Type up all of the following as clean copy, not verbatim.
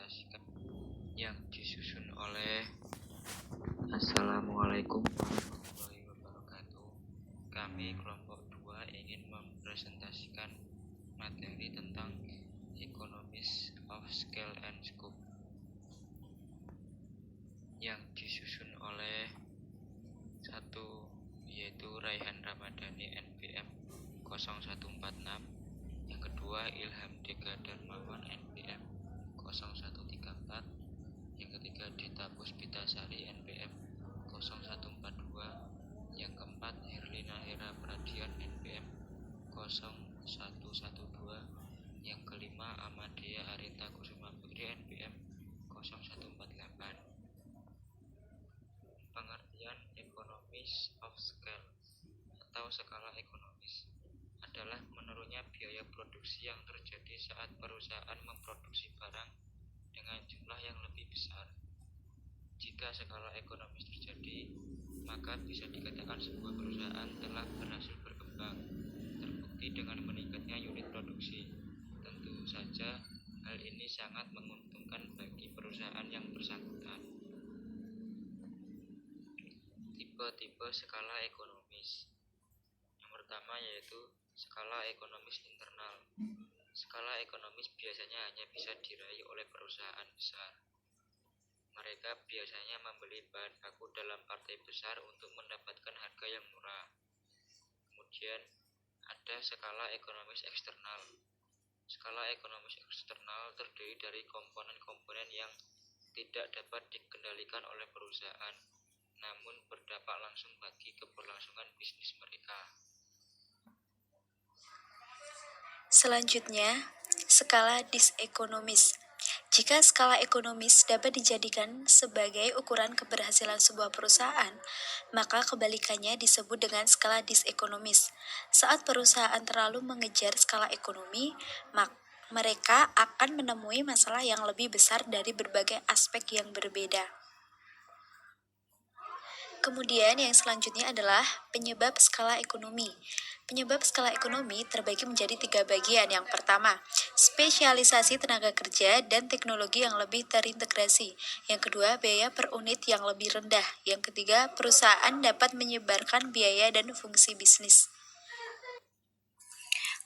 merepresentasikan yang disusun oleh Assalamualaikum warahmatullahi wabarakatuh. Kami kelompok 2 ingin mempresentasikan materi tentang Economies of Scale and Scope yang disusun oleh satu yaitu Raihan Ramadhani NPM 0146, yang kedua Ilham Dega Darmawan NPM 0134, yang ketiga Dita Puspitasari NPM 0142, yang keempat Herlina Hera Pradian NPM 0112, yang kelima Amadea Arita Kusuma Putri NPM 0148. Pengertian economies of scale atau skala ekonomis adalah menurunnya biaya produksi yang terjadi saat perusahaan memproduksi barang dengan jumlah yang lebih besar. Jika skala ekonomis terjadi, maka bisa dikatakan sebuah perusahaan telah berhasil berkembang, terbukti dengan meningkatnya unit produksi. Tentu saja hal ini sangat menguntungkan bagi perusahaan yang bersangkutan. Tipe-tipe skala ekonomis. Yang pertama yaitu skala ekonomis internal. Skala ekonomis biasanya hanya bisa diraih oleh perusahaan besar. Mereka biasanya membeli bahan baku dalam partai besar untuk mendapatkan harga yang murah. Kemudian ada skala ekonomis eksternal. Skala ekonomis eksternal terdiri dari komponen-komponen yang tidak dapat dikendalikan oleh perusahaan, namun berdampak langsung bagi keberlangsungan bisnis mereka. Selanjutnya, skala disekonomis. Jika skala ekonomis dapat dijadikan sebagai ukuran keberhasilan sebuah perusahaan, maka kebalikannya disebut dengan skala disekonomis. Saat perusahaan terlalu mengejar skala ekonomi, mereka akan menemui masalah yang lebih besar dari berbagai aspek yang berbeda. Kemudian yang selanjutnya adalah penyebab skala ekonomi. Penyebab skala ekonomi terbagi menjadi 3 bagian. Yang pertama, spesialisasi tenaga kerja dan teknologi yang lebih terintegrasi. Yang kedua, biaya per unit yang lebih rendah. Yang ketiga, perusahaan dapat menyebarkan biaya dan fungsi bisnis.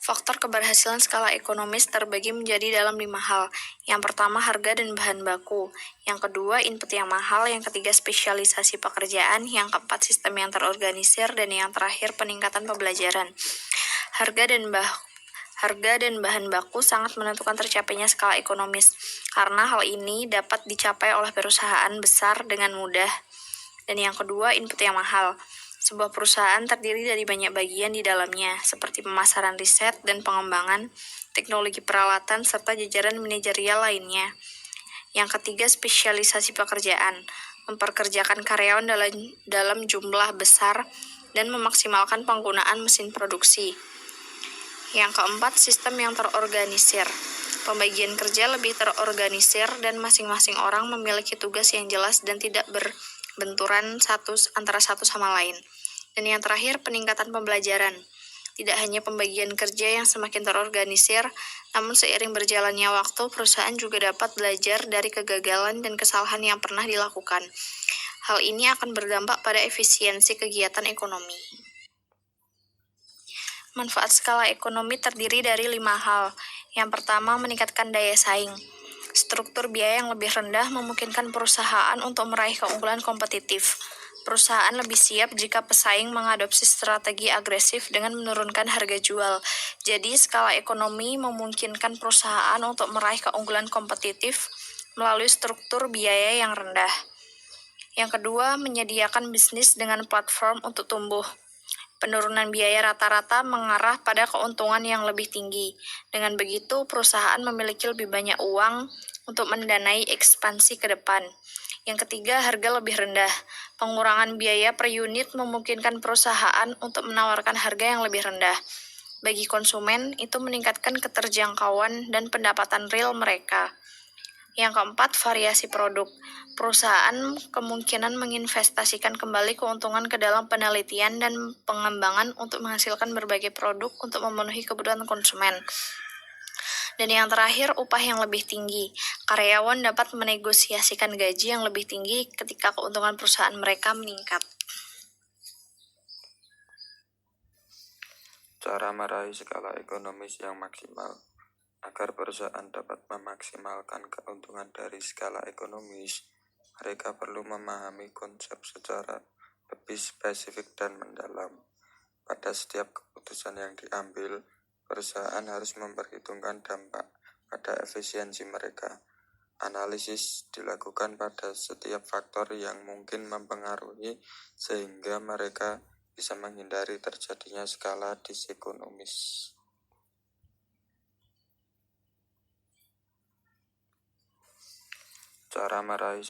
Faktor keberhasilan skala ekonomis terbagi menjadi dalam 5 hal. Yang pertama, harga dan bahan baku. Yang kedua, input yang mahal. Yang ketiga, spesialisasi pekerjaan. Yang keempat, sistem yang terorganisir. Dan yang terakhir, peningkatan pembelajaran. Harga dan bahan baku sangat menentukan tercapainya skala ekonomis, karena hal ini dapat dicapai oleh perusahaan besar dengan mudah. Dan yang kedua, input yang mahal. Sebuah perusahaan terdiri dari banyak bagian di dalamnya, seperti pemasaran, riset, dan pengembangan, teknologi peralatan, serta jajaran manajerial lainnya. Yang ketiga, spesialisasi pekerjaan. Memperkerjakan karyawan dalam jumlah besar dan memaksimalkan penggunaan mesin produksi. Yang keempat, sistem yang terorganisir. Pembagian kerja lebih terorganisir dan masing-masing orang memiliki tugas yang jelas dan tidak benturan antara satu sama lain. Dan yang terakhir, peningkatan pembelajaran. Tidak hanya pembagian kerja yang semakin terorganisir, namun seiring berjalannya waktu, perusahaan juga dapat belajar dari kegagalan dan kesalahan yang pernah dilakukan. Hal ini akan berdampak pada efisiensi kegiatan ekonomi. Manfaat skala ekonomi terdiri dari 5 hal. Yang pertama, meningkatkan daya saing. Struktur biaya yang lebih rendah memungkinkan perusahaan untuk meraih keunggulan kompetitif. Perusahaan lebih siap jika pesaing mengadopsi strategi agresif dengan menurunkan harga jual. Jadi, skala ekonomi memungkinkan perusahaan untuk meraih keunggulan kompetitif melalui struktur biaya yang rendah. Yang kedua, menyediakan bisnis dengan platform untuk tumbuh. Penurunan biaya rata-rata mengarah pada keuntungan yang lebih tinggi. Dengan begitu, perusahaan memiliki lebih banyak uang untuk mendanai ekspansi ke depan. Yang ketiga, harga lebih rendah. Pengurangan biaya per unit memungkinkan perusahaan untuk menawarkan harga yang lebih rendah. Bagi konsumen, itu meningkatkan keterjangkauan dan pendapatan real mereka. Yang keempat, variasi produk. Perusahaan kemungkinan menginvestasikan kembali keuntungan ke dalam penelitian dan pengembangan untuk menghasilkan berbagai produk untuk memenuhi kebutuhan konsumen. Dan yang terakhir, upah yang lebih tinggi. Karyawan dapat menegosiasikan gaji yang lebih tinggi ketika keuntungan perusahaan mereka meningkat. Cara meraih skala ekonomis yang maksimal. Agar perusahaan dapat memaksimalkan keuntungan dari skala ekonomis, mereka perlu memahami konsep secara lebih spesifik dan mendalam. Pada setiap keputusan yang diambil, perusahaan harus memperhitungkan dampak pada efisiensi mereka. Analisis dilakukan pada setiap faktor yang mungkin mempengaruhi sehingga mereka bisa menghindari terjadinya skala disekonomis. Cara meraih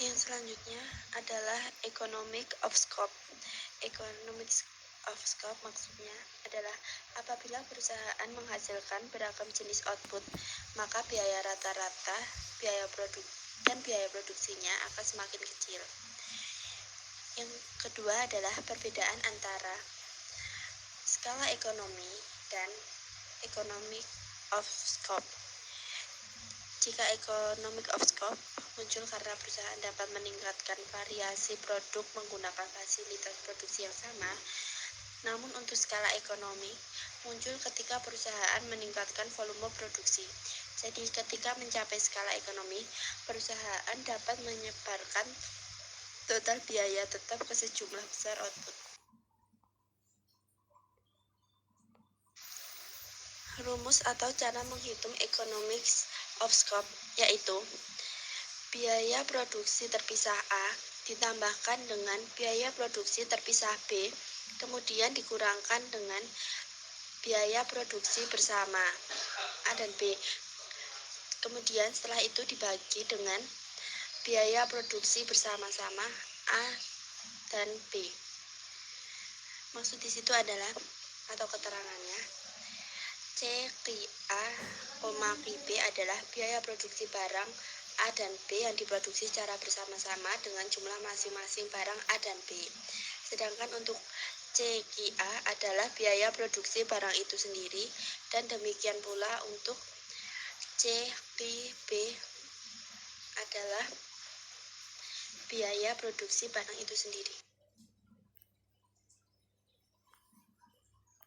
Yang selanjutnya adalah economic of scope. Economic of scope maksudnya adalah apabila perusahaan menghasilkan beragam jenis output, maka biaya rata-rata, biaya produksinya akan semakin kecil. Yang kedua adalah perbedaan antara skala ekonomi dan economic of scope. Jika economic of scope muncul karena perusahaan dapat meningkatkan variasi produk menggunakan fasilitas produksi yang sama, namun untuk skala ekonomi muncul ketika perusahaan meningkatkan volume produksi. Jadi ketika mencapai skala ekonomi, perusahaan dapat menyebarkan total biaya tetap ke sejumlah besar output. Rumus atau cara menghitung economics of scope yaitu biaya produksi terpisah A ditambahkan dengan biaya produksi terpisah B, kemudian dikurangkan dengan biaya produksi bersama A dan B. Kemudian setelah itu dibagi dengan biaya produksi bersama-sama A dan B. Maksud di situ adalah atau keterangannya C Ki A, Ki B adalah biaya produksi barang A dan B yang diproduksi secara bersama-sama dengan jumlah masing-masing barang A dan B. Sedangkan untuk C Ki A adalah biaya produksi barang itu sendiri, dan demikian pula untuk C Ki B adalah biaya produksi barang itu sendiri.